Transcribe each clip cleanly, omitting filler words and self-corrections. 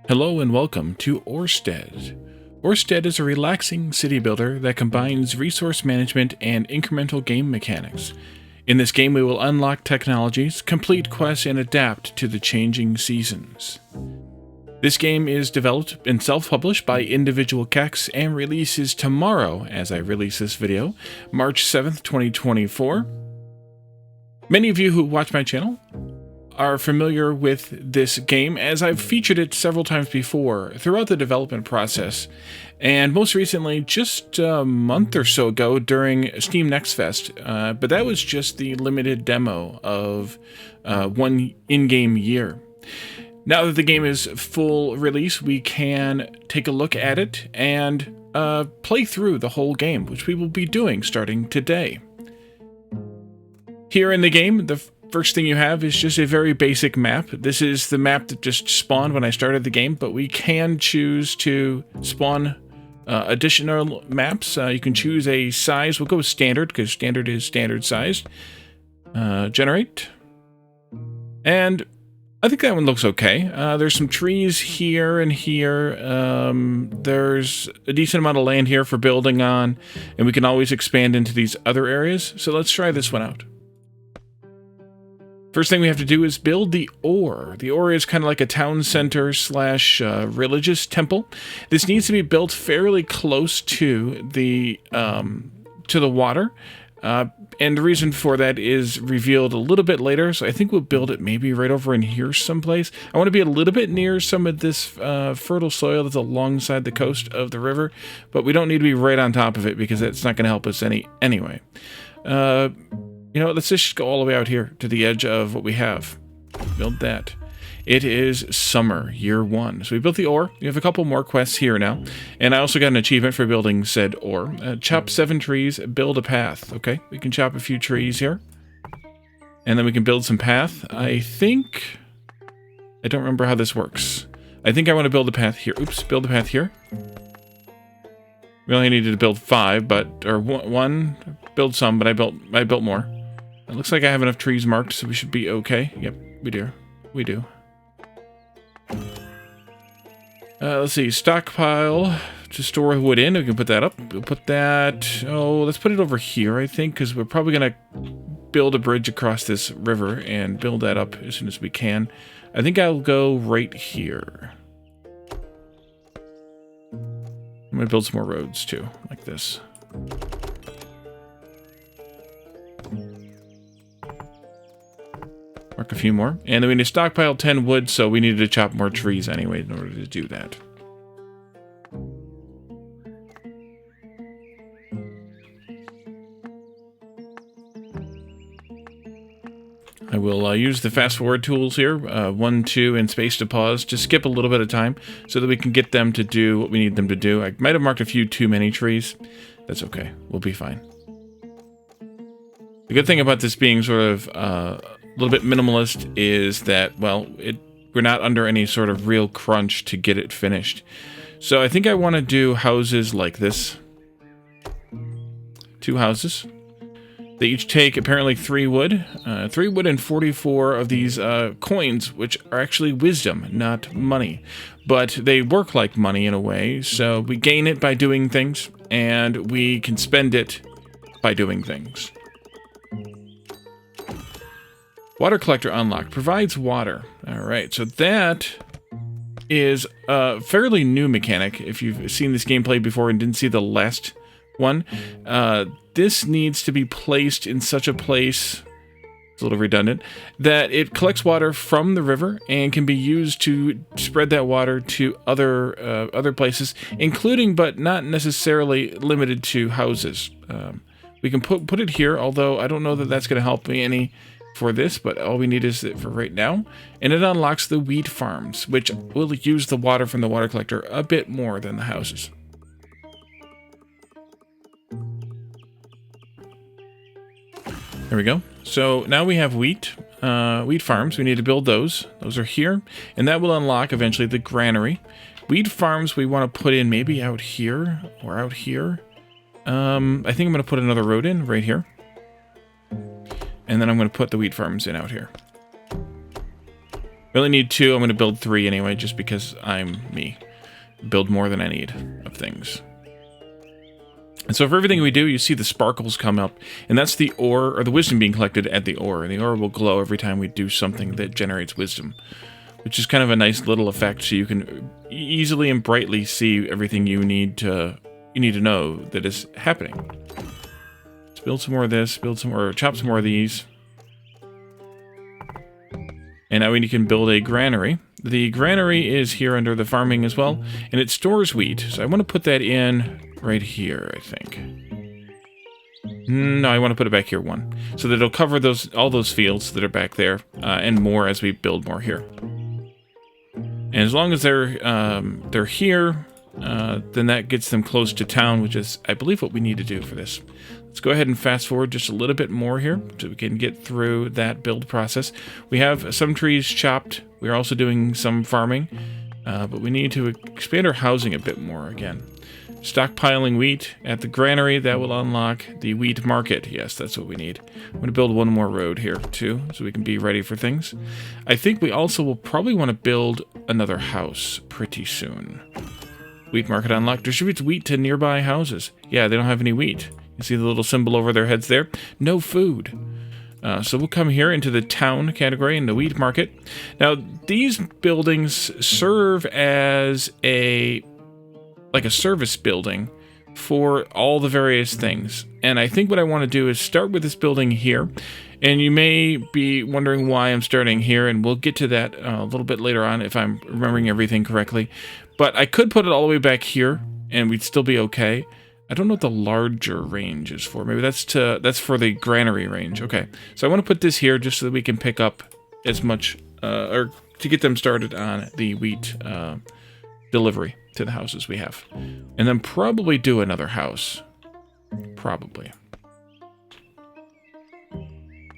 Hello and welcome to Orrstead. Orrstead is a relaxing city builder that combines resource management and incremental game mechanics. In this game, we will unlock technologies, complete quests, and adapt to the changing seasons. This game is developed and self-published by IndividualKex and releases tomorrow, as I release this video, March 7th, 2024. Many of you who watch my channel are familiar with this game, as I've featured it several times before throughout the development process, and most recently just a month or so ago during Steam Next Fest, but that was just the limited demo of one in-game year. Now that the game is full release, we can take a look at it and play through the whole game, which we will be doing starting today. Here in the game, the first thing you have is just a very basic map. This is the map that just spawned when I started the game, but we can choose to spawn additional maps. You can choose a size. We'll go with standard because standard is standard sized. Generate. And I think that one looks okay. There's some trees here and here. There's a decent amount of land here for building on, and we can always expand into these other areas. So let's try this one out. First thing we have to do is build the Orr. The Orr is kind of like a town center slash religious temple. This needs to be built fairly close to the water. And the reason for that is revealed a little bit later, so I think we'll build it maybe right over in here someplace. I want to be a little bit near some of this fertile soil that's alongside the coast of the river, but we don't need to be right on top of it because that's not going to help us anyway. You know, let's just go all the way out here to the edge of what we have. Build that. It is summer, year one. So we built the Orr. We have a couple more quests here now. And I also got an achievement for building said Orr. Chop 7 trees, build a path. Okay, we can chop a few trees here. And then we can build some path. I don't remember how this works. I think I want to build a path here. Oops, build a path here. We only needed to build 5, or one. Build some, but I built more. It looks like I have enough trees marked, so we should be okay. Yep, we do. We do. Let's see, stockpile to store wood in. We can put that up. We'll put that... Oh, let's put it over here, I think, because we're probably going to build a bridge across this river and build that up as soon as we can. I think I'll go right here. I'm going to build some more roads, too, like this. Mark a few more. And then we need to stockpile 10 wood, so we needed to chop more trees anyway in order to do that. I will use the fast forward tools here, 1, 2, and space to pause, to skip a little bit of time so that we can get them to do what we need them to do. I might have marked a few too many trees. That's okay. We'll be fine. The good thing about this being sort of a little bit minimalist is that, well, we're not under any sort of real crunch to get it finished. So I think I want to do houses like this. 2 houses. They each take apparently 3 wood. 3 wood and 44 of these coins, which are actually wisdom, not money. But they work like money in a way, so we gain it by doing things, and we can spend it by doing things. Water collector unlocked. Provides water. Alright, so that is a fairly new mechanic. If you've seen this gameplay before and didn't see the last one, this needs to be placed in such a place, it's a little redundant, that it collects water from the river and can be used to spread that water to other places, including but not necessarily limited to houses. We can put it here, although I don't know that that's going to help me any for this, but all we need is it for right now. And it unlocks the wheat farms, which will use the water from the water collector a bit more than the houses. There we go. So now we have wheat farms. We need to build those. Those are here, and that will unlock eventually the granary. Wheat farms we want to put in maybe out here or out here. I think I'm going to put another road in right here. And then I'm going to put the wheat farms in out here. We only need 2. I'm going to build 3 anyway, just because I'm me. Build more than I need of things. And so for everything we do, you see the sparkles come up, and that's the ore, or the wisdom being collected at the ore. And the ore will glow every time we do something that generates wisdom, which is kind of a nice little effect, so you can easily and brightly see everything you need to know that is happening. Let's build some more of this, build some more, chop some more of these. And now we can build a granary. The granary is here under the farming as well, and it stores wheat. So I want to put that in right here, I think. No, I want to put it back here 1. So that it'll cover all those fields that are back there, and more as we build more here. And as long as they're here, then that gets them close to town, which is, I believe, what we need to do for this. Let's go ahead and fast forward just a little bit more here so we can get through that build process. We have some trees chopped. We're also doing some farming, but we need to expand our housing a bit more again. Stockpiling wheat at the granary, that will unlock the wheat market. Yes, that's what we need. I'm going to build 1 more road here, too, so we can be ready for things. I think we also will probably want to build another house pretty soon. Wheat market unlocked. Distributes wheat to nearby houses. Yeah, they don't have any wheat. You see the little symbol over their heads there? No food. So we'll come here into the town category in the wheat market. Now, these buildings serve as a service building for all the various things. And I think what I want to do is start with this building here. And you may be wondering why I'm starting here, and we'll get to that a little bit later on if I'm remembering everything correctly. But I could put it all the way back here, and we'd still be okay. I don't know what the larger range is for. Maybe that's for the granary range. Okay, so I want to put this here just so that we can pick up as much, or to get them started on the wheat delivery to the houses we have. And then probably do another house. Probably.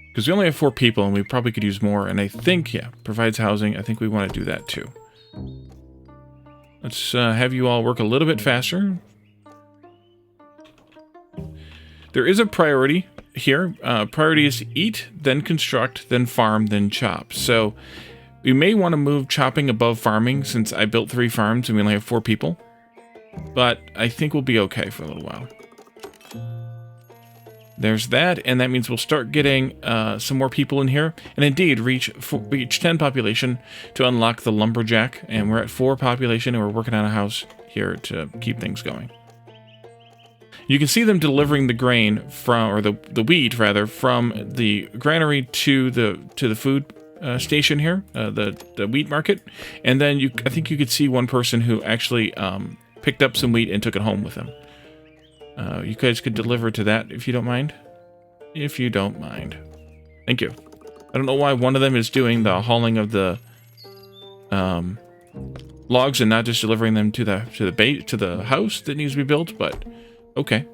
Because we only have 4 people, and we probably could use more. And I think, yeah, provides housing. I think we want to do that too. Let's have you all work a little bit faster. There is a priority here. Priority is to eat, then construct, then farm, then chop. So we may want to move chopping above farming since I built 3 farms and we only have 4 people. But I think we'll be okay for a little while. There's that, and that means we'll start getting some more people in here. And indeed, reach 10 population to unlock the lumberjack. And we're at 4 population, and we're working on a house here to keep things going. You can see them delivering the grain from, or the wheat rather, from the granary to the food station here, the wheat market. And then I think you could see one person who actually picked up some wheat and took it home with them. You guys could deliver to that if you don't mind. If you don't mind. Thank you. I don't know why one of them is doing the hauling of the logs and not just delivering them to the house that needs to be built, but okay.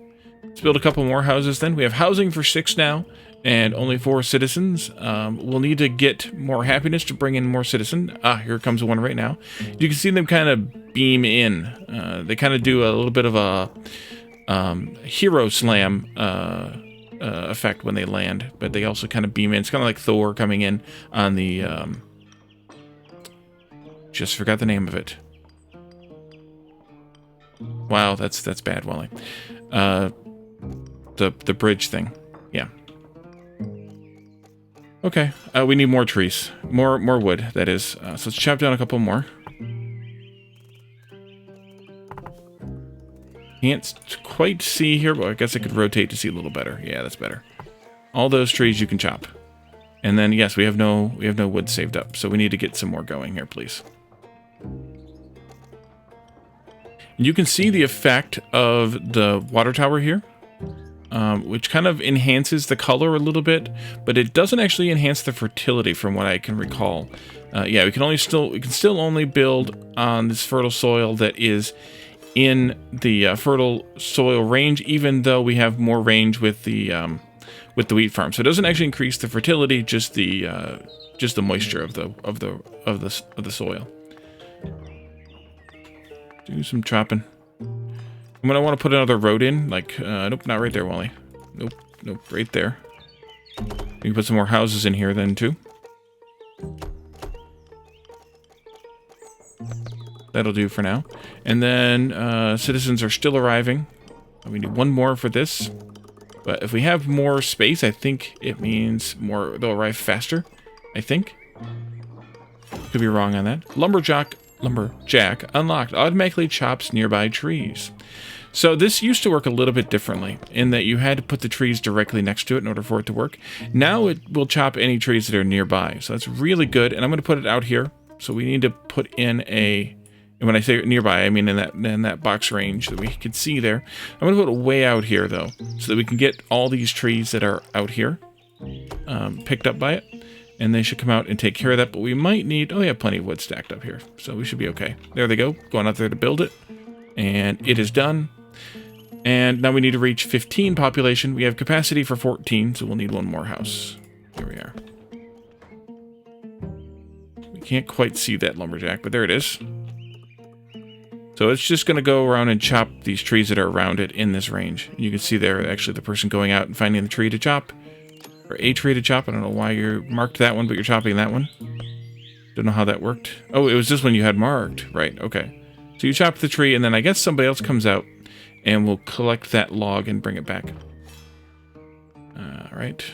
Let's build a couple more houses then. We have housing for 6 now, and only 4 citizens. We'll need to get more happiness to bring in more citizens. Here comes one right now. You can see them kind of beam in. They kind of do a little bit of a hero slam effect when they land, but they also kind of beam in. It's kind of like Thor coming in on the just forgot the name of it. Wow, that's bad, Wally. The bridge thing. Yeah. Okay, we need more trees. More wood, that is. So let's chop down a couple more. Can't quite see here, but I guess I could rotate to see a little better. Yeah, that's better. All those trees you can chop. And then, yes, we have no wood saved up, so we need to get some more going here, please. You can see the effect of the water tower here, which kind of enhances the color a little bit, but it doesn't actually enhance the fertility from what I can recall. Yeah, we can still only build on this fertile soil that is in the fertile soil range, even though we have more range with the wheat farm. So it doesn't actually increase the fertility, just the moisture of the soil. Do some chopping. I'm gonna want to put another road in. Like, nope, not right there, Wally. Nope, right there. We can put some more houses in here then too. That'll do for now. And then citizens are still arriving. We need one more for this. But if we have more space, I think it means they'll arrive faster. I think. Could be wrong on that. Lumberjack unlocked. Automatically chops nearby trees. So this used to work a little bit differently in that you had to put the trees directly next to it in order for it to work. Now it will chop any trees that are nearby. So that's really good. And I'm going to put it out here. So we need to put in a... And when I say nearby, I mean in that box range that we can see there. I'm going to put it way out here, though, so that we can get all these trees that are out here picked up by it. And they should come out and take care of that. But we might need... Oh, we have plenty of wood stacked up here, so we should be okay. There they go. Going out there to build it. And it is done. And now we need to reach 15 population. We have capacity for 14, so we'll need one more house. Here we are. We can't quite see that lumberjack, but there it is. So it's just going to go around and chop these trees that are around it in this range. You can see there actually the person going out and finding the tree to chop. Or a tree to chop. I don't know why you marked that one, but you're chopping that one. Don't know how that worked. Oh, it was this one you had marked. Right, okay. So you chop the tree, and then I guess somebody else comes out and will collect that log and bring it back. Alright.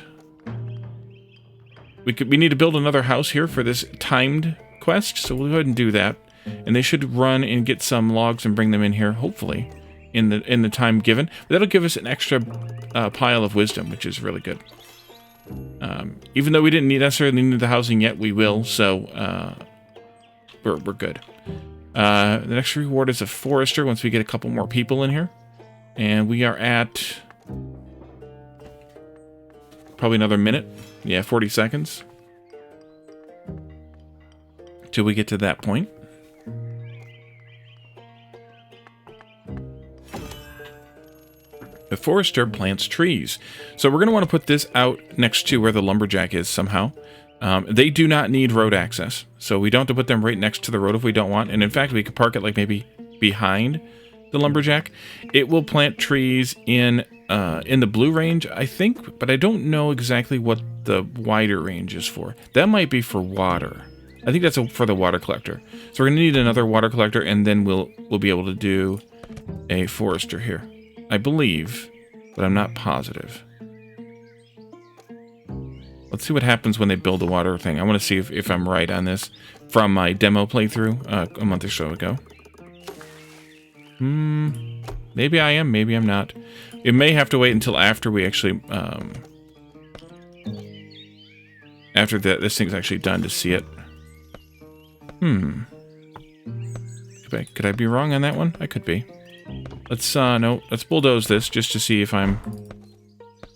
We need to build another house here for this timed quest, so we'll go ahead and do that. And they should run and get some logs and bring them in here, hopefully, in the time given. But that'll give us an extra pile of wisdom, which is really good. Even though we didn't necessarily need the housing yet, we will, so we're good. The next reward is a forester once we get a couple more people in here. And we are at probably another minute. Yeah, 40 seconds. Till we get to that point. The forester plants trees. So we're going to want to put this out next to where the lumberjack is somehow. They do not need road access. So we don't have to put them right next to the road if we don't want. And in fact, we could park it like maybe behind the lumberjack. It will plant trees in the blue range, I think. But I don't know exactly what the wider range is for. That might be for water. I think that's for the water collector. So we're going to need another water collector. And then we'll be able to do a forester here. I believe, but I'm not positive. Let's see what happens when they build the water thing. I want to see if I'm right on this from my demo playthrough a month or so ago. Maybe I am, maybe I'm not. It may have to wait until after we actually... after this thing's actually done to see it. Could I be wrong on that one? I could be. Let's bulldoze this just to see if I'm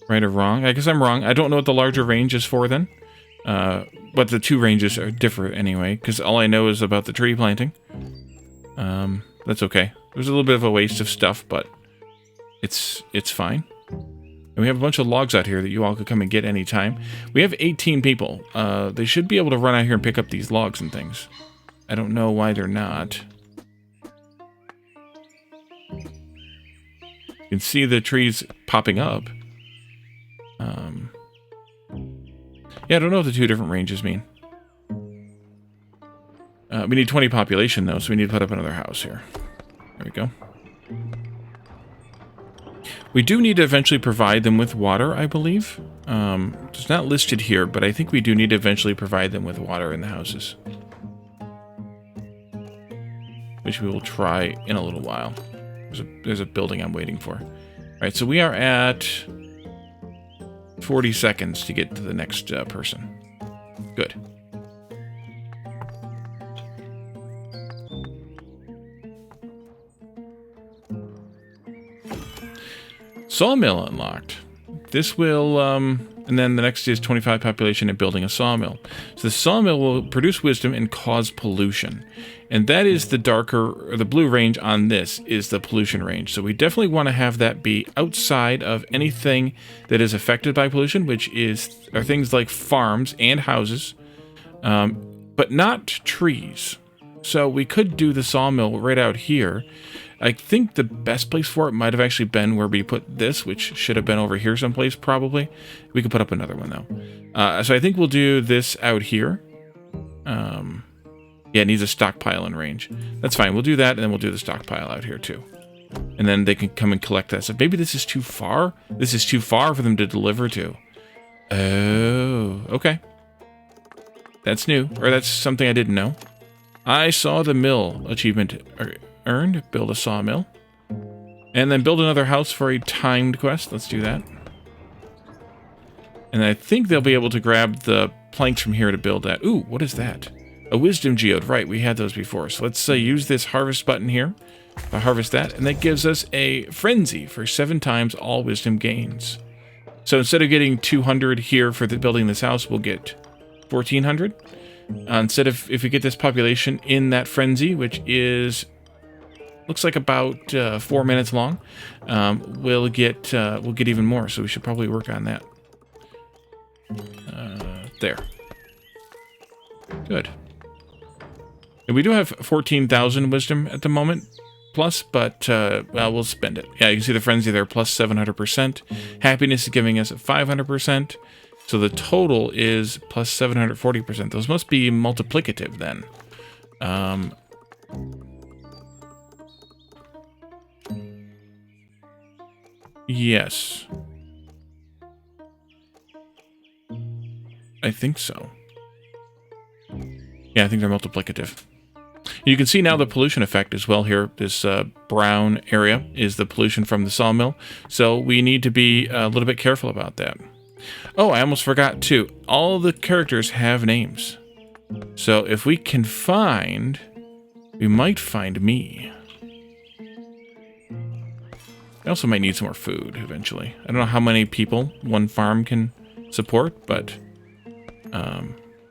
right or wrong. I guess I'm wrong. I don't know what the larger range is for then. But the two ranges are different anyway, because all I know is about the tree planting. That's okay. It was a little bit of a waste of stuff, but it's fine. And we have a bunch of logs out here that you all could come and get anytime. We have 18 people. They should be able to run out here and pick up these logs and things. I don't know why they're not. You can see the trees popping up. Yeah, I don't know what the two different ranges mean. We need 20 population, though, so we need to put up another house here. There we go. We do need to eventually provide them with water, I believe. It's not listed here, but I think we do need to eventually provide them with water in the houses. Which we will try in a little while. There's a building I'm waiting for. Alright, so we are at 40 seconds to get to the next person. Good. Sawmill unlocked. This will, and then the next is 25 population and building a sawmill. So the sawmill will produce wisdom and cause pollution. And that is the darker, or the blue range on this is the pollution range. So we definitely want to have that be outside of anything that is affected by pollution, which are things like farms and houses, but not trees. So we could do the sawmill right out here. I think the best place for it might have actually been where we put this, which should have been over here someplace, probably. We could put up another one, though. So I think we'll do this out here. Yeah, it needs a stockpile in range. That's fine. We'll do that, and then we'll do the stockpile out here, too. And then they can come and collect that. So maybe this is too far? This is too far for them to deliver to. Oh, okay. That's new. Or that's something I didn't know. I saw the mill achievement earned. Build a sawmill. And then build another house for a timed quest. Let's do that. And I think they'll be able to grab the planks from here to build that. Ooh, what is that? A wisdom geode. Right, we had those before. So let's use this harvest button here. Harvest that. And that gives us a frenzy for 7 times all wisdom gains. So instead of getting 200 here for building this house, we'll get 1,400. Instead of, if we get this population in that frenzy, which is... looks like about 4 minutes long, we'll get even more. So we should probably work on that. There. Good. And we do have 14,000 wisdom at the moment, plus, but well, we'll spend it. Yeah, you can see the frenzy there, plus 700%. Happiness is giving us 500%. So the total is plus 740%. Those must be multiplicative then. Yes. I think so. Yeah, I think they're multiplicative. You can see now the pollution effect as well here. This brown area is the pollution from the sawmill. So we need to be a little bit careful about that. Oh, I almost forgot too. All the characters have names. So if we can find... we might find me. I also might need some more food eventually. I don't know how many people one farm can support, but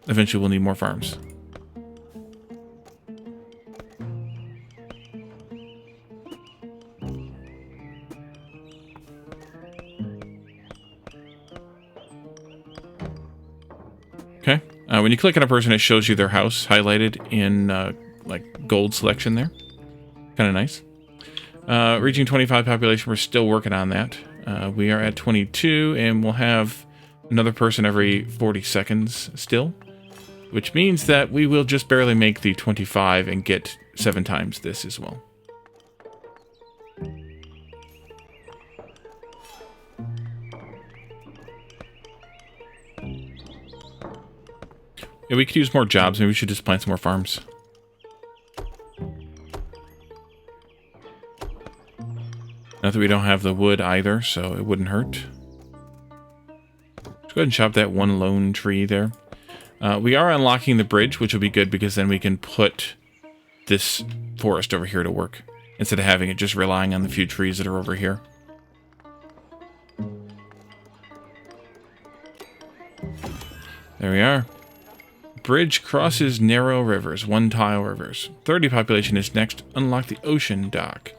eventually we'll need more farms. Okay. When you click on a person, it shows you their house highlighted in like gold selection there. Kind of nice. Reaching 25 population, we're still working on that. We are at 22, and we'll have another person every 40 seconds still, which means that we will just barely make the 25 and get 7 times this as well. Yeah, we could use more jobs. Maybe we should just plant some more farms. Not that we don't have the wood either, so it wouldn't hurt. Let's go ahead and chop that one lone tree there. We are unlocking the bridge, which will be good because then we can put this forest over here to work instead of having it just relying on the few trees that are over here. There we are. Bridge crosses narrow rivers, 1 tile rivers. 30 population is next. Unlock the ocean dock.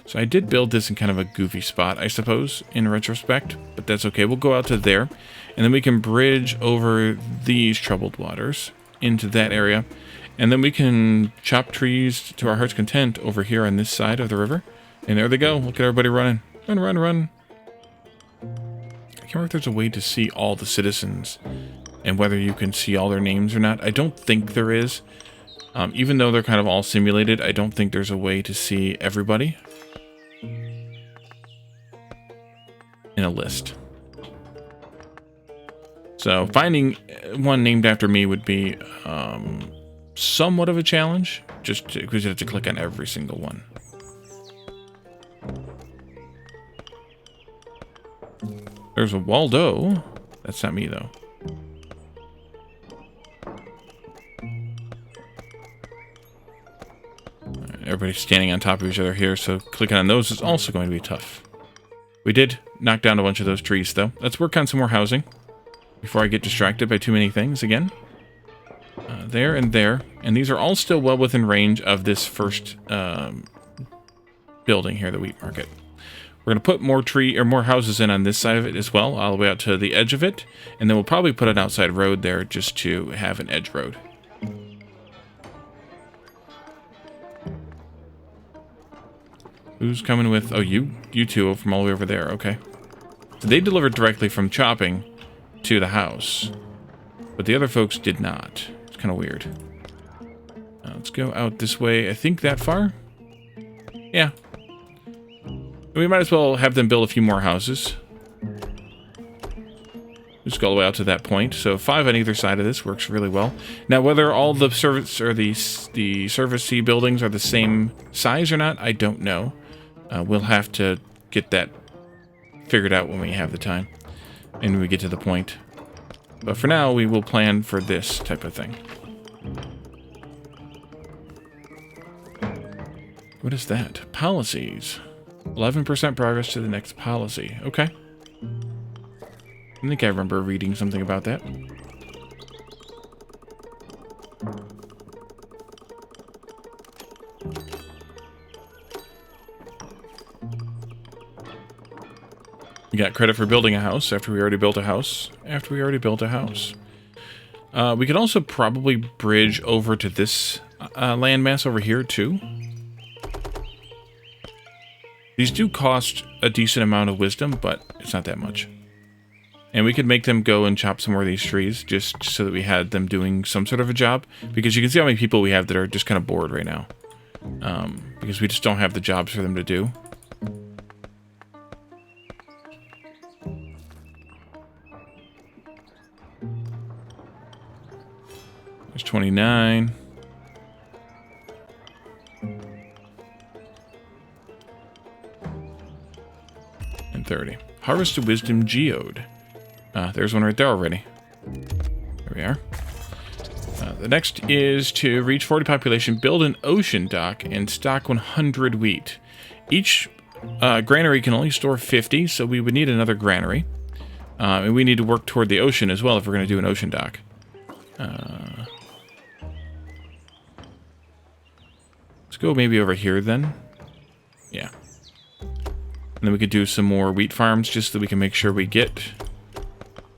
So I did build this in kind of a goofy spot, I suppose, in retrospect, but that's okay. We'll go out to there, and then we can bridge over these troubled waters into that area, and then we can chop trees to our heart's content over here on this side of the river. And there they go. Look at everybody running. Run, run, run. I can't remember if there's a way to see all the citizens and whether you can see all their names or not. I don't think there is. Even though they're kind of all simulated, I don't think there's a way to see everybody in a list. So finding one named after me would be somewhat of a challenge, just because you have to click on every single one. There's a Waldo. That's not me, though. Everybody's standing on top of each other here, so clicking on those is also going to be tough. We did knock down a bunch of those trees, though. Let's work on some more housing before I get distracted by too many things again. There and there. And these are all still well within range of this first building here, the wheat market. We're going to put more houses in on this side of it as well, all the way out to the edge of it. And then we'll probably put an outside road there just to have an edge road. Who's coming with... oh, you two from all the way over there. Okay. So they delivered directly from chopping to the house. But the other folks did not. It's kind of weird. go out this way. I think that far? Yeah. We might as well have them build a few more houses. Just go all the way out to that point. So 5 on either side of this works really well. Now, whether all the service or the service-y buildings are the same size or not, I don't know. We'll have to get that figured out when we have the time and when we get to the point. But for now, we will plan for this type of thing. What is that? Policies. 11% progress to the next policy. Okay. I think I remember reading something about that. We got credit for building a house after we already built a house. We could also probably bridge over to this landmass over here, too. These do cost a decent amount of wisdom, but it's not that much. And we could make them go and chop some more of these trees, just so that we had them doing some sort of a job. Because you can see how many people we have that are just kind of bored right now. Because we just don't have the jobs for them to do. There's 29. And 30. Harvested Wisdom Geode. There's one right there already. There we are. The next is to reach 40 population, build an ocean dock, and stock 100 wheat. Each granary can only store 50, so we would need another granary. And we need to work toward the ocean as well if we're going to do an ocean dock. Let's go maybe over here then. Yeah. And then we could do some more wheat farms just so that we can make sure we get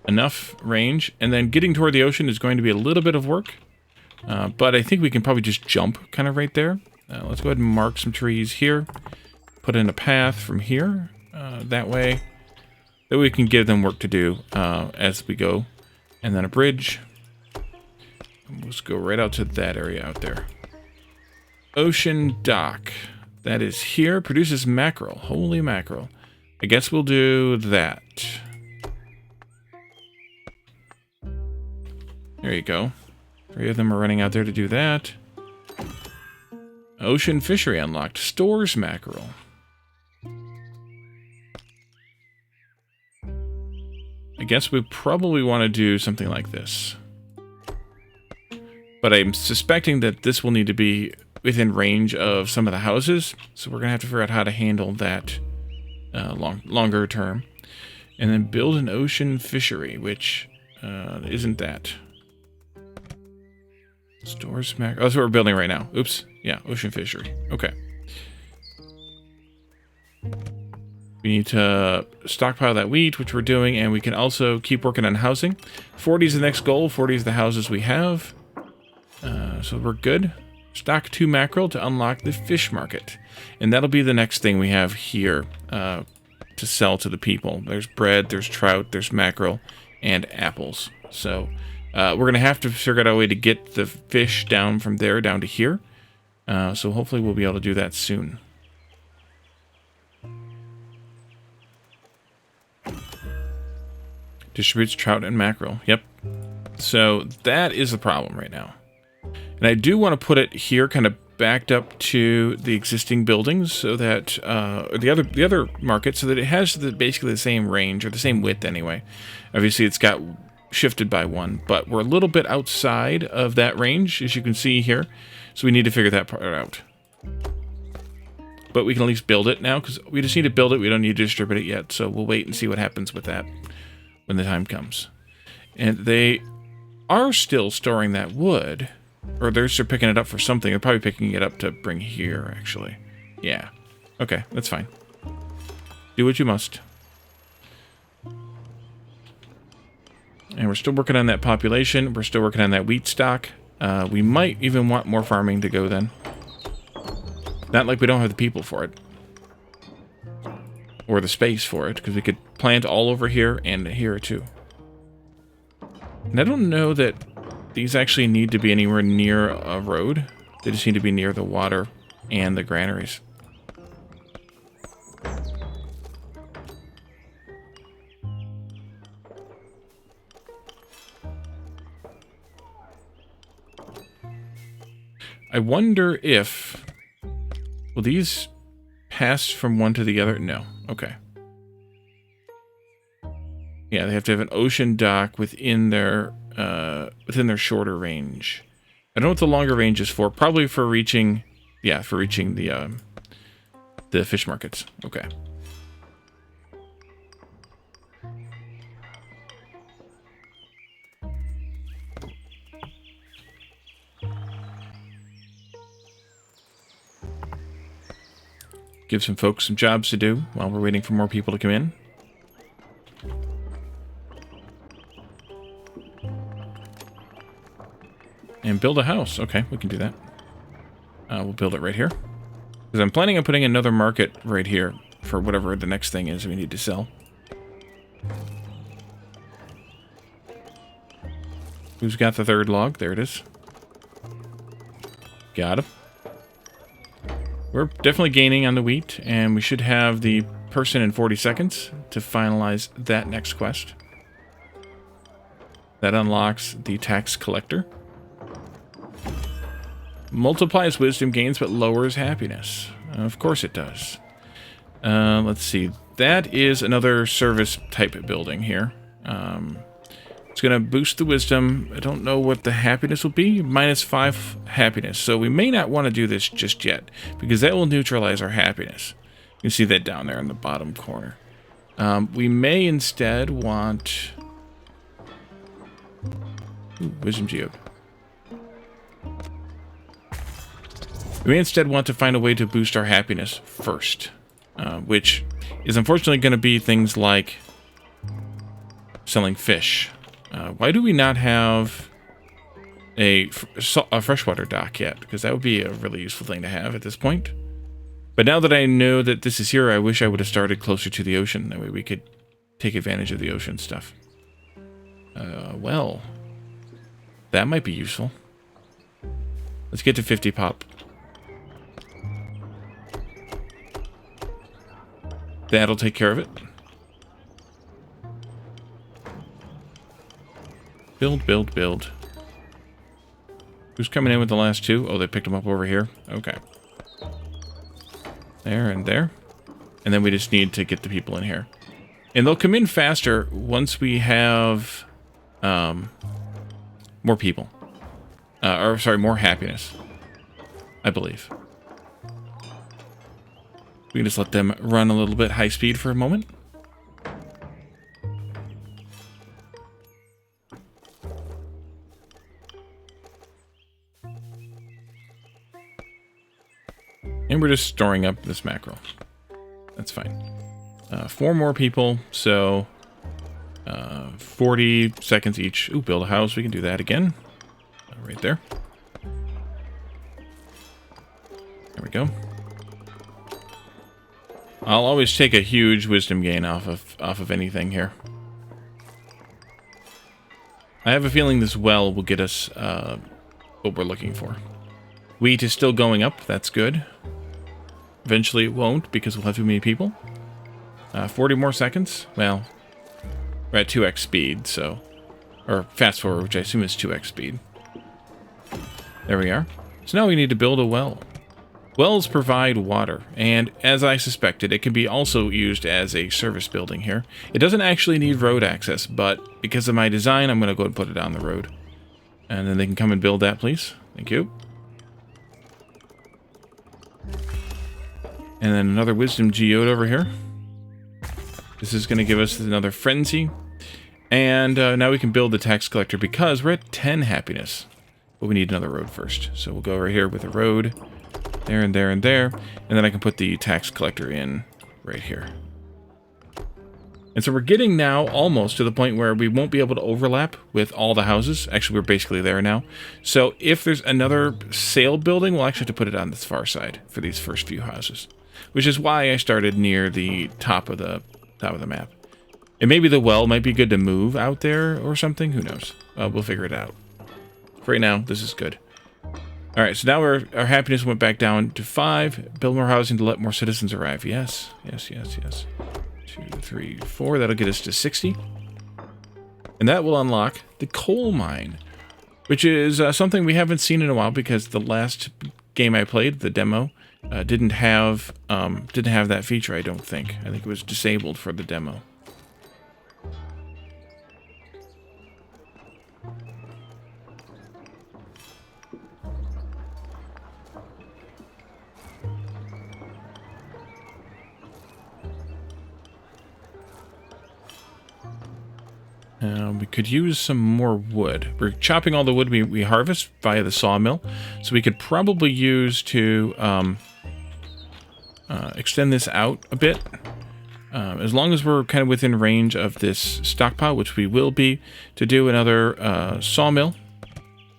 enough range. And then getting toward the ocean is going to be a little bit of work. But I think we can probably just jump kind of right there. Let's go ahead and mark some trees here. Put in a path from here. That way. That we can give them work to do as we go. And then a bridge. And let's go right out to that area out there. Ocean dock. That is here. Produces mackerel. Holy mackerel. I guess we'll do that. There you go. 3 of them are running out there to do that. Ocean fishery unlocked. Stores mackerel. I guess we probably want to do something like this. But I'm suspecting that this will need to be within range of some of the houses. So we're going to have to figure out how to handle that longer term. And then build an ocean fishery, which isn't that. Stores mackerel. Oh, that's what we're building right now. Oops. Yeah, ocean fishery. Okay. We need to stockpile that wheat, which we're doing, and we can also keep working on housing. 40 is the next goal. 40 is the houses we have. So we're good. Stock 2 mackerel to unlock the fish market. And that'll be the next thing we have here to sell to the people. There's bread, there's trout, there's mackerel, and apples. So we're going to have to figure out a way to get the fish down from there down to here. So hopefully we'll be able to do that soon. Distributes trout and mackerel. Yep. So that is the problem right now. And I do want to put it here kind of backed up to the existing buildings so that, the other market, so that it has basically the same range, or the same width anyway. Obviously it's got shifted by 1, but we're a little bit outside of that range, as you can see here. So we need to figure that part out. But we can at least build it now, because we just need to build it. We don't need to distribute it yet, so we'll wait and see what happens with that when the time comes. And they are still storing that wood. Or they're picking it up for something. They're probably picking it up to bring here, actually. Yeah. Okay, that's fine. Do what you must. And we're still working on that population. We're still working on that wheat stock. We might even want more farming to go then. Not like we don't have the people for it. Or the space for it, because we could plant all over here and here too. And I don't know that these actually need to be anywhere near a road. They just need to be near the water and the granaries. I wonder if... Will these pass from one to the other? No. Okay. Yeah, they have to have an ocean dock within their shorter range. I don't know what the longer range is for. Probably for reaching... Yeah, for reaching the fish markets. Okay. Give some folks some jobs to do while we're waiting for more people to come in. And build a house. Okay, we can do that. We'll build it right here. Because I'm planning on putting another market right here for whatever the next thing is we need to sell. Who's got the third log? There it is. Got him. We're definitely gaining on the wheat, and we should have the person in 40 seconds to finalize that next quest. That unlocks the tax collector. Multiplies wisdom gains, but lowers happiness. Of course it does. Let's see. That is another service type building here. It's going to boost the wisdom. I don't know what the happiness will be. -5 happiness. So we may not want to do this just yet, because that will neutralize our happiness. You can see that down there in the bottom corner. We may instead want... Ooh, wisdom geode. We may instead want to find a way to boost our happiness first, which is unfortunately going to be things like selling fish. Why do we not have a freshwater dock yet? Because that would be a really useful thing to have at this point. But now that I know that this is here, I wish I would have started closer to the ocean. That way we could take advantage of the ocean stuff. Well, that might be useful. Let's get to 50 pop. That'll take care of it. Build, build, build. Who's coming in with the last two? Oh, they picked them up over here. Okay. There and there. And then we just need to get the people in here. And they'll come in faster once we have more people. Or, sorry, more happiness. I believe. We can just let them run a little bit high speed for a moment. And we're just storing up this mackerel. That's fine. 4 more people, so 40 seconds each. Ooh, build a house. We can do that again. Right there. There we go. I'll always take a huge wisdom gain off of anything here. I have a feeling this well will get us what we're looking for. Wheat is still going up. That's good. Eventually it won't because we'll have too many people. 40 more seconds. Well, we're at 2x speed, so... Or fast forward, which I assume is 2x speed. There we are. So now we need to build a well. Wells provide water, and as I suspected, it can be also used as a service building here. It doesn't actually need road access, but because of my design, I'm going to go and put it on the road. And then they can come and build that, please. Thank you. And then another wisdom geode over here. This is going to give us another frenzy. And now we can build the tax collector because we're at 10 happiness. But we need another road first. So we'll go right here with a road. There and there and there. And then I can put the tax collector in right here. And so we're getting now almost to the point where we won't be able to overlap with all the houses. Actually, we're basically there now. So if there's another sale building, we'll actually have to put it on this far side for these first few houses. Which is why I started near the top of the map. And maybe the well might be good to move out there or something. Who knows? We'll figure it out. For right now, this is good. All right, so now our happiness went back down to 5. Build more housing to let more citizens arrive. Yes, yes, yes, yes. 2, 3, 4. That'll get us to 60. And that will unlock the coal mine, which is something we haven't seen in a while because the last game I played, the demo, didn't have that feature, I don't think. I think it was disabled for the demo. We could use some more wood. We're chopping all the wood we harvest via the sawmill, so we could probably use to extend this out a bit. As long as we're kind of within range of this stockpile, which we will be, to do another sawmill,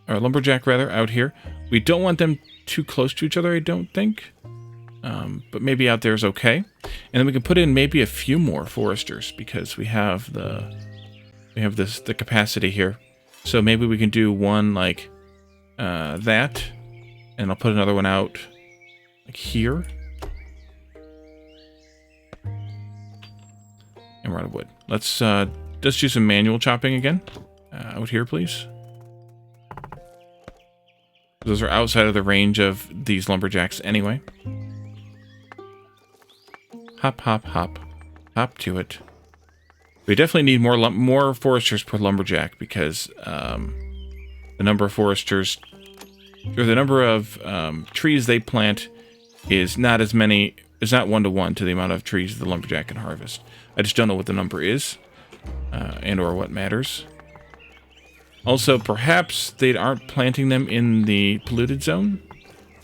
or lumberjack rather, out here. We don't want them too close to each other, I don't think. But maybe out there is okay. And then we can put in maybe a few more foresters, because we have the capacity here. So maybe we can do one like that, and I'll put another one out like here. And we're out of wood. Let's do some manual chopping again. Out here, please. Those are outside of the range of these lumberjacks anyway. Hop, hop, hop. Hop to it. We definitely need more foresters per lumberjack, because the number of foresters, or the number of trees they plant is not as many, is not 1-to-1 to the amount of trees the lumberjack can harvest. I just don't know what the number is, and or what matters. Also, perhaps they aren't planting them in the polluted zone,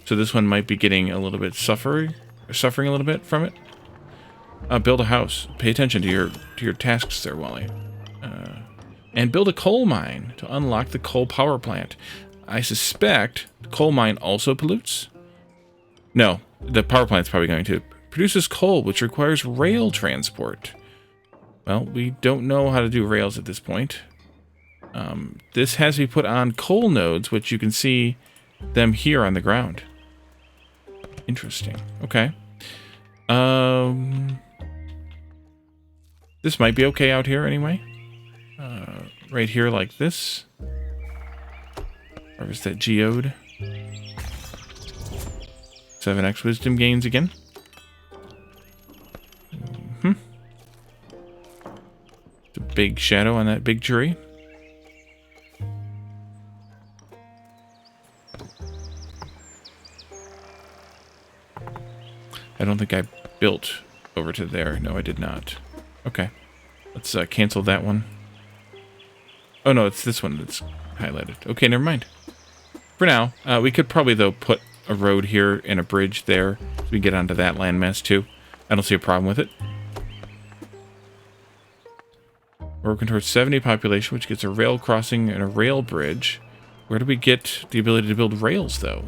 so this one might be getting a little bit suffering a little bit from it. Build a house. Pay attention to your tasks there, Wally. And build a coal mine to unlock the coal power plant. I suspect the coal mine also pollutes. No, the power plant's probably going to. Produces coal, which requires rail transport. Well, we don't know how to do rails at this point. This has to be put on coal nodes, which you can see them here on the ground. Interesting. Okay. This might be okay out here anyway. Right here like this. Harvest that geode. 7x wisdom gains again. It's a big shadow on that big tree. I don't think I built over to there. No, I did not. Okay. Let's cancel that one. Oh, no, it's this one that's highlighted. Okay, never mind. For now, we could probably, though, put a road here and a bridge there so we can get onto that landmass, too. I don't see a problem with it. We're working towards 70 population, which gets a rail crossing and a rail bridge. Where do we get the ability to build rails, though?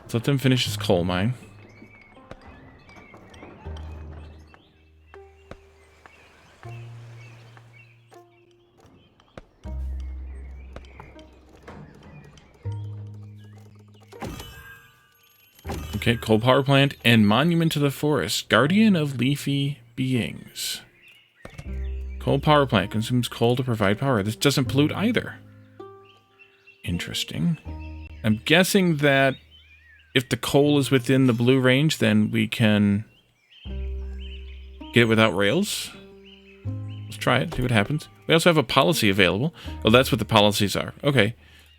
Let's let them finish this coal mine. Okay, coal power plant and monument to the forest. Guardian of leafy beings. Coal power plant consumes coal to provide power. This doesn't pollute either. Interesting. I'm guessing that if the coal is within the blue range, then we can get it without rails. Let's try it, see what happens. We also have a policy available. Oh, that's what the policies are. Okay.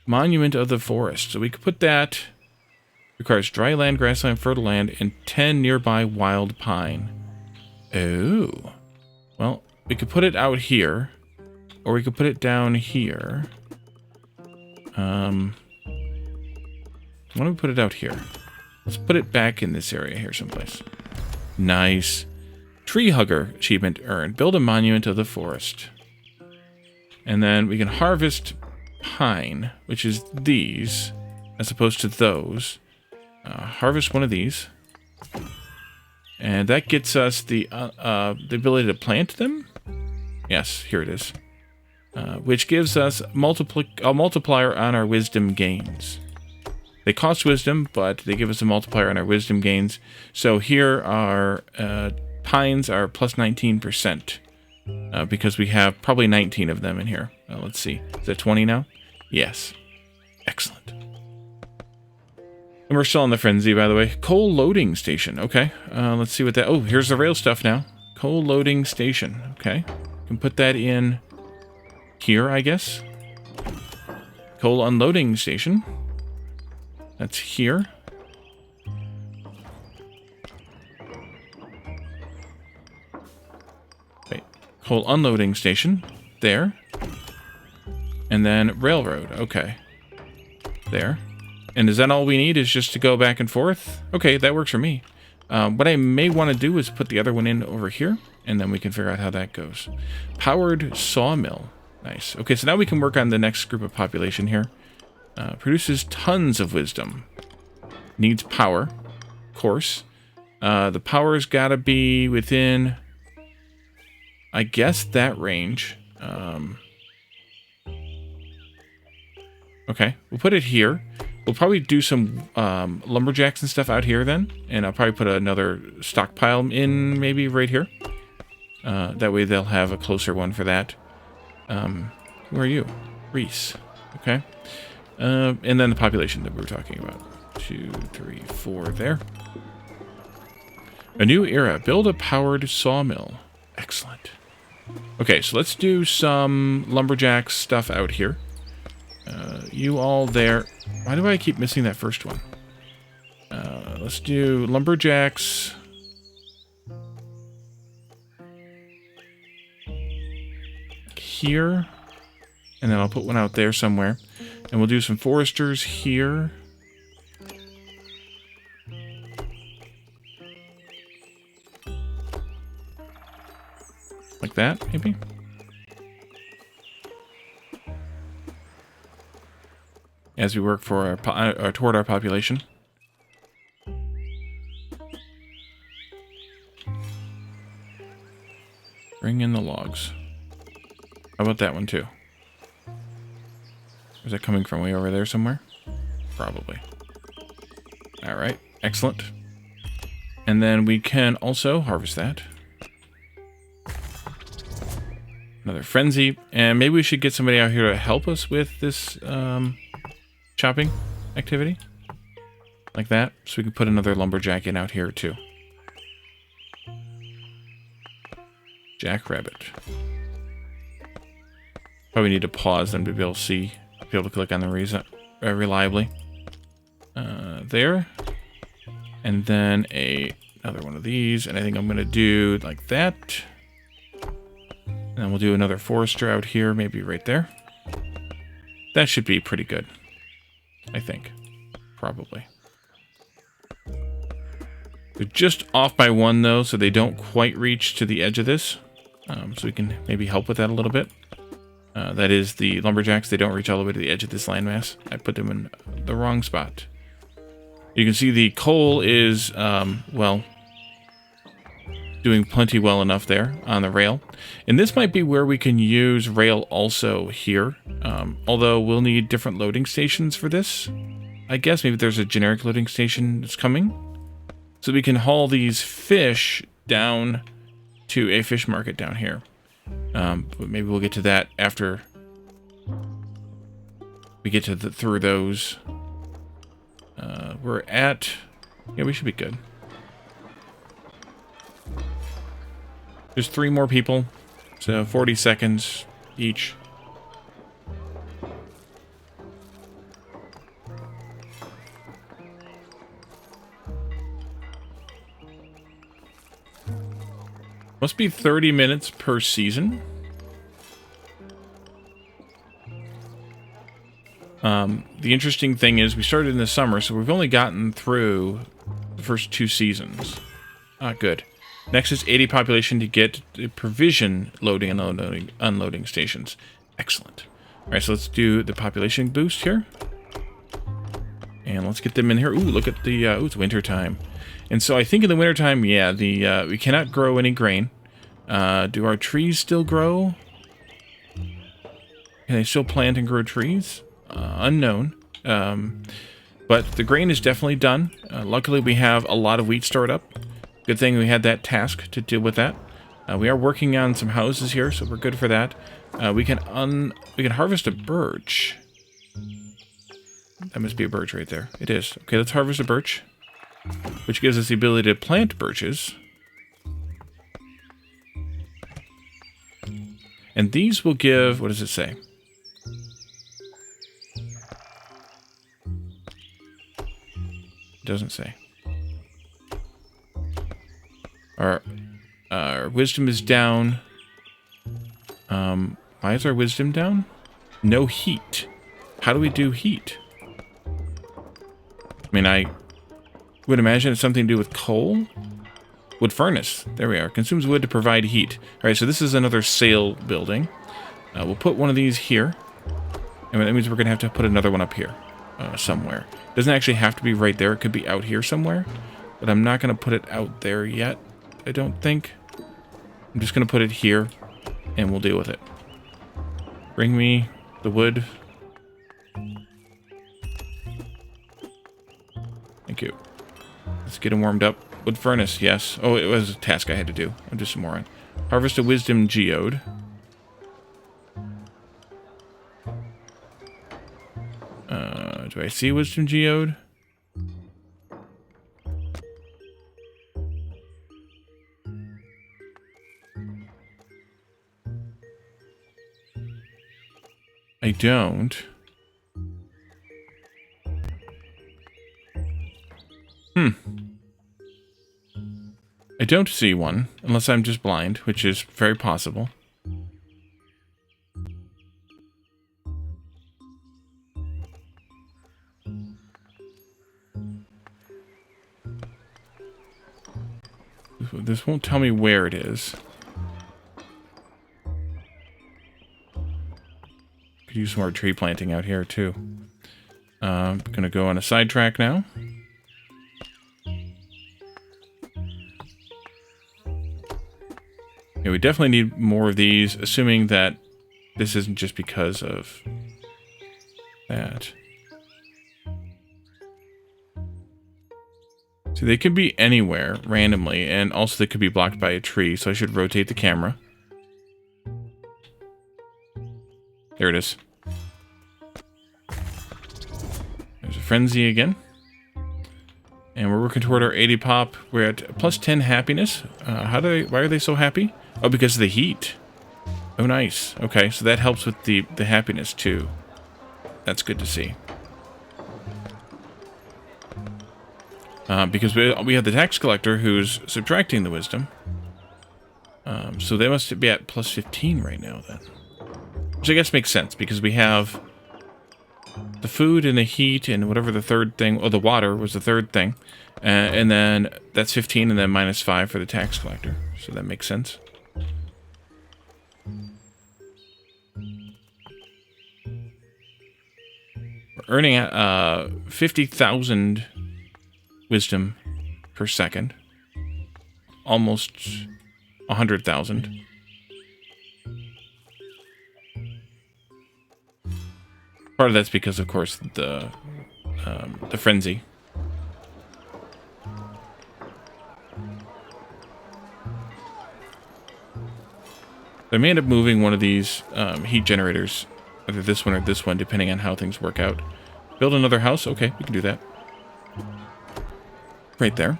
Monument of the forest. So we could put that. Requires dry land, grassland, fertile land, and 10 nearby wild pine. Oh. Well, we could put it out here. Or we could put it down here. Why don't we put it out here? Let's put it back in this area here someplace. Nice. Tree Hugger achievement earned. Build a monument of the forest. And then we can harvest pine, which is these, as opposed to those. Harvest one of these. And that gets us the ability to plant them. Yes, here it is. Which gives us a multiplier on our wisdom gains. They cost wisdom, but they give us a multiplier on our wisdom gains. So here our pines are plus 19%, because we have probably 19 of them in here. Let's see. Is that 20 now? Yes. Excellent. And we're still on the frenzy, by the way. Coal loading station. Okay. Let's see what that... Oh, here's the rail stuff now. Coal loading station. Okay. Can put that in here, I guess. Coal unloading station. That's here. Wait. Coal unloading station. There. And then railroad. Okay. There. And is that all we need, is just to go back and forth? Okay, that works for me. What I may want to do is put the other one in over here, and then we can figure out how that goes. Powered sawmill. Nice. Okay, so now we can work on the next group of population here. Produces tons of wisdom. Needs power, of course. The power's got to be within, I guess, that range. Okay, we'll put it here. We'll probably do some lumberjacks and stuff out here then. And I'll probably put another stockpile in maybe right here. That way they'll have a closer one for that. Who are you? Reese. Okay. And then the population that we were talking about. 2, 3, 4 there. A new era. Build a powered sawmill. Excellent. Okay, so let's do some lumberjack stuff out here. You all there. Why do I keep missing that first one? Let's do lumberjacks. Here. And then I'll put one out there somewhere. And we'll do some foresters here. Like that, maybe? As we work for our toward our population. Bring in the logs. How about that one too? Is that coming from way over there somewhere? Probably. Alright, excellent. And then we can also harvest that. Another frenzy. And maybe we should get somebody out here to help us with this chopping activity. Like that. So we can put another lumberjack in out here too. Jackrabbit. Probably need to pause them to be able to see, be able to click on the reason reliably. There. And then another one of these. And I think I'm going to do like that. And then we'll do another forester out here, maybe right there. That should be pretty good. I think. Probably. They're just off by one, though, so they don't quite reach to the edge of this. So we can maybe help with that a little bit. That is the lumberjacks. They don't reach all the way to the edge of this landmass. I put them in the wrong spot. You can see the coal is, well, doing plenty well enough there on the rail. And this might be where we can use rail also here. Although we'll need different loading stations for this. I guess maybe there's a generic loading station that's coming. So we can haul these fish down to a fish market down here. But maybe we'll get to that after we get to through those. We're at... Yeah, we should be good. There's 3 more people, so 40 seconds each. Must be 30 minutes per season. The interesting thing is we started in the summer, so we've only gotten through the first 2 seasons. Ah, good. Next is 80 population to get the provision loading and unloading stations. Excellent. All right, so let's do the population boost here. And let's get them in here. Ooh, look at the... ooh, it's winter time. And so I think in the wintertime, yeah, we cannot grow any grain. Do our trees still grow? Can they still plant and grow trees? Unknown. But the grain is definitely done. Luckily, we have a lot of wheat stored up. Good thing we had that task to deal with that. We are working on some houses here, so we're good for that. We can harvest a birch. That must be a birch right there. It is. Okay, let's harvest a birch, which gives us the ability to plant birches. And these will give, what does it say? It doesn't say. Our wisdom is down. Why is our wisdom down? No heat. How do we do heat? I mean, I would imagine it's something to do with coal. Wood furnace. There we are. Consumes wood to provide heat. All right, so this is another sail building. We'll put one of these here. And that means we're going to have to put another one up here somewhere. Doesn't actually have to be right there. It could be out here somewhere. But I'm not going to put it out there yet, I don't think. I'm just going to put it here, and we'll deal with it. Bring me the wood. Thank you. Let's get him warmed up. Wood furnace, yes. Oh, it was a task I had to do. I'm just a moron. Harvest a wisdom geode. Do I see wisdom geode? I don't. I don't see one, unless I'm just blind, which is very possible. This won't tell me where it is. Could use some more tree planting out here, too. I'm gonna go on a sidetrack now. Yeah, we definitely need more of these, assuming that this isn't just because of that. So they could be anywhere randomly, and also they could be blocked by a tree, so I should rotate the camera. There it is. There's a frenzy again. And we're working toward our 80 pop. We're at plus 10 happiness. Why are they so happy? Oh, because of the heat. Oh, nice. Okay, so that helps with the happiness too. That's good to see. Because we have the tax collector who's subtracting the wisdom. So they must be at plus 15 right now then. Which I guess makes sense, because we have the food and the heat and whatever the third thing, the water was the third thing. And then that's 15 and then minus 5 for the tax collector. So that makes sense. We're earning 50,000 wisdom per second. Almost 100,000. Part of that's because, of course, the frenzy. I may end up moving one of these heat generators, either this one or this one, depending on how things work out. Build another house? Okay, we can do that. Right there.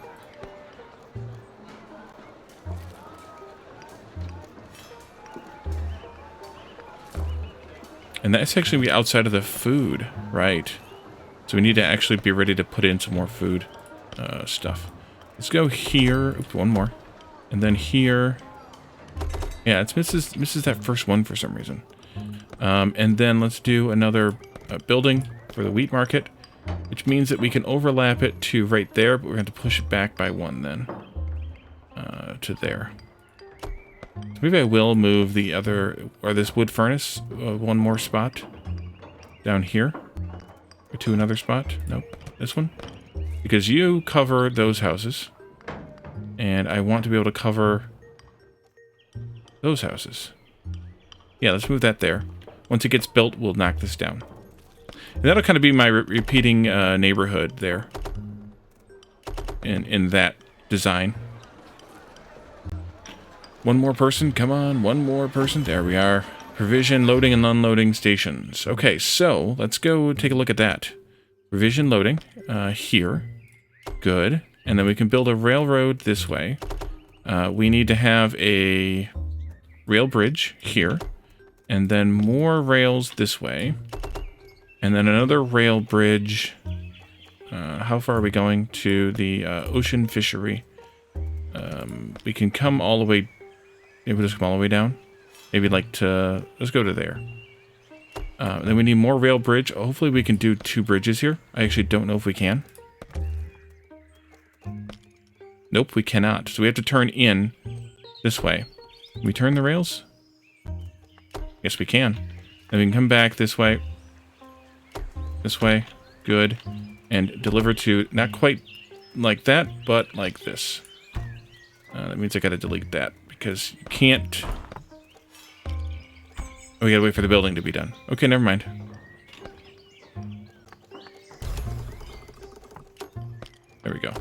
And that's actually outside of the food, right? So we need to actually be ready to put in some more food stuff. Let's go here. Oops, one more. And then here. Yeah, it misses that first one for some reason. And then let's do another building for the wheat market, which means that we can overlap it to right there, but we're going to push it back by one then to there. So maybe I will move the other, or this wood furnace, one more spot down here, or to another spot. Nope, this one, because you cover those houses, and I want to be able to cover those houses. Yeah, let's move that there. Once it gets built, we'll knock this down. And that'll kind of be my repeating neighborhood there. In that design. One more person, come on, one more person. There we are. Provision loading and unloading stations. Okay, so let's go take a look at that. Provision loading here. Good. And then we can build a railroad this way. We need to have a rail bridge here. And then more rails this way. And then another rail bridge. How far are we going to the ocean fishery? We can come all the way. Maybe we'll just come all the way down. Maybe like to. Let's go to there. Then we need more rail bridge. Hopefully we can do 2 bridges here. I actually don't know if we can. Nope, we cannot. So we have to turn in this way. Can we turn the rails? Yes, we can. Then we can come back this way. This way. Good. And deliver to, not quite like that, but like this. That means I gotta delete that, because you can't... Oh, we gotta wait for the building to be done. Okay, never mind. There we go.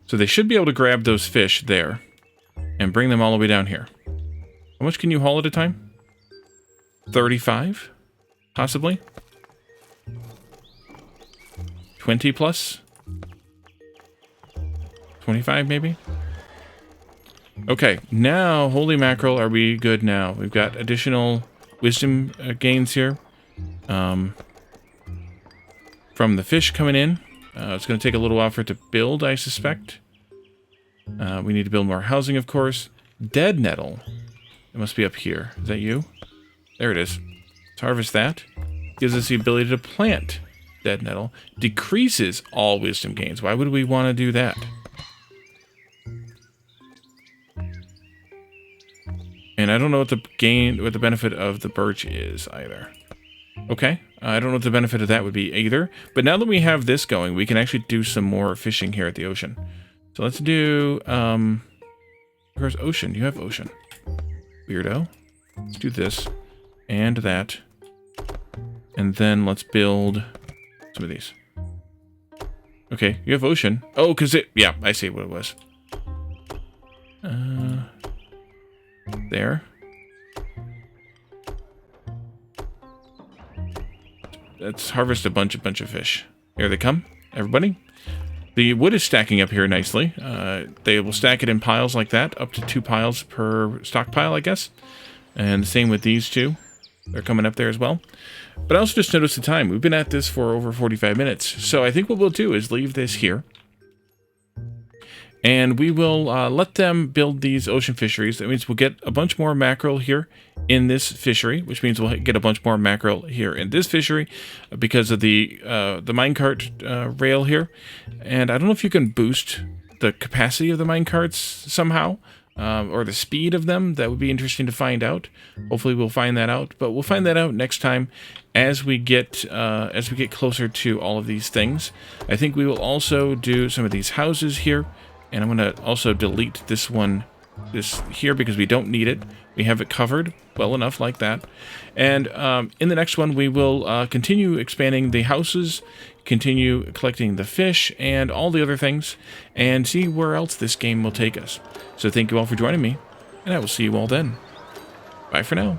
So they should be able to grab those fish there and bring them all the way down here. How much can you haul at a time? 35? Possibly? 20 plus? 25 maybe? Okay, now, holy mackerel, are we good now? We've got additional wisdom gains here. From the fish coming in. It's going to take a little while for it to build, I suspect. We need to build more housing, of course. Dead nettle. It must be up here. Is that you? There it is. Let's harvest that. Gives us the ability to plant dead nettle. Decreases all wisdom gains. Why would we want to do that? And I don't know what the benefit of the birch is either. Okay, I don't know what the benefit of that would be either. But now that we have this going, we can actually do some more fishing here at the ocean. So let's do, where's ocean? You have ocean. Weirdo. Let's do this and that. And then let's build some of these. Okay, you have ocean. Oh, because yeah, I see what it was. There. Let's harvest a bunch of fish. Here they come, everybody. The wood is stacking up here nicely. They will stack it in piles like that, up to 2 piles per stockpile, I guess. And the same with these 2. They're coming up there as well. But I also just noticed the time. We've been at this for over 45 minutes. So I think what we'll do is leave this here. And we will let them build these ocean fisheries. That means we'll get a bunch more mackerel here in this fishery, which means we'll get a bunch more mackerel here in this fishery because of the minecart rail here. And I don't know if you can boost the capacity of the minecarts somehow, or the speed of them. That would be interesting to find out. Hopefully we'll find that out, but we'll find that out next time as we get closer to all of these things. I think we will also do some of these houses here. And I'm going to also delete this one, this here, because we don't need it. We have it covered well enough like that. And in the next one, we will continue expanding the houses, continue collecting the fish and all the other things, and see where else this game will take us. So thank you all for joining me, and I will see you all then. Bye for now.